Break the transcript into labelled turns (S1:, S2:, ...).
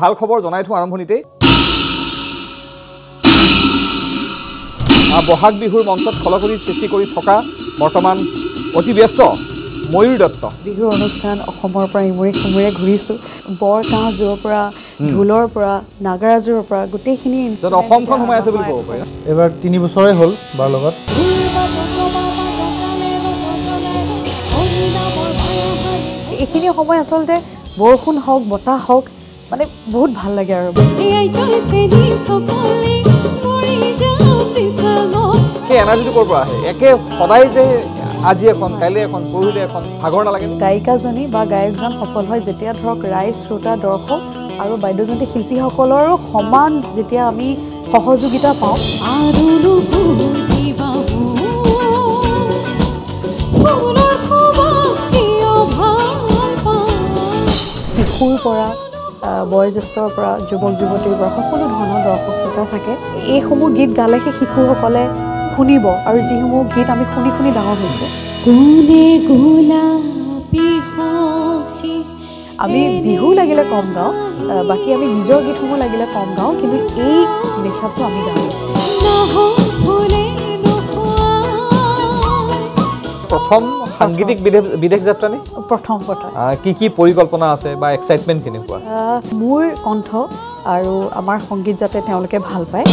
S1: ভাল খবৰ জনাই থওঁ আৰম্ভণিতে বহাগ বিহুৰ মঞ্চত খলকলিৰ সৃষ্টি কৰি থকা বৰ্তমান অতি ব্যস্ত ময়ূৰ দত্ত
S2: বিহুৰ অনুষ্ঠান অসমৰ পৰা ইমূৰে সিমূৰে ঘূৰিছোঁ বৰ কাঁহ যোৰৰ পৰা ঢোলৰ পৰা নাগাৰাজুৰৰ পৰা গোটেইখিনি
S1: অসমখন সোমাই আছে বুলি ক'ব পাৰি
S3: এবাৰ 3 বছৰে হ'ল বাৰ লগত
S2: এইখিনি সময় আচলতে বৰষুণ হওক বতাহ হওক মানে বহুত ভাল লাগে আৰু
S1: সেই এনাৰ্জিটো ক'ৰ পৰা আহে একে সদায় যে আজি এখন কাইলৈ এখন পৰহিলৈ এখন ভাগৰ নালাগে
S2: গায়িকাজনী বা গায়কজন সফল হয় যেতিয়া ধৰক ৰাইজ শ্ৰোতা দৰ্শক আৰু বাদ্যযন্ত্ৰী শিল্পীসকলৰো সমান যেতিয়া আমি সহযোগিতা পাওঁ শিশুৰ পৰা বয়োজ্যেষ্ঠৰ পৰা যুৱক যুৱতীৰ পৰা সকলো ধৰণৰ দৰ্শক শ্ৰোতা থাকে এইসমূহ গীত গালে সেই শিশুসকলে শুনিব আৰু যিসমূহ গীত আমি শুনি শুনি ডাঙৰ হৈছোঁ আমি বিহু লাগিলে কম গাওঁ বাকী আমি নিজৰ গীতসমূহ লাগিলে কম গাওঁ কিন্তু এই নিচাটো আমি গাওঁ
S1: প্ৰথম সাংগীতিক বিদেশ যাত্ৰা নে
S2: প্ৰথম
S1: কি পৰিকল্পনা আছে বা এক্সাইটমেণ্ট কেনেকুৱা
S2: মোৰ কণ্ঠ আৰু আমাৰ সংগীত যাতে তেওঁলোকে ভাল পায়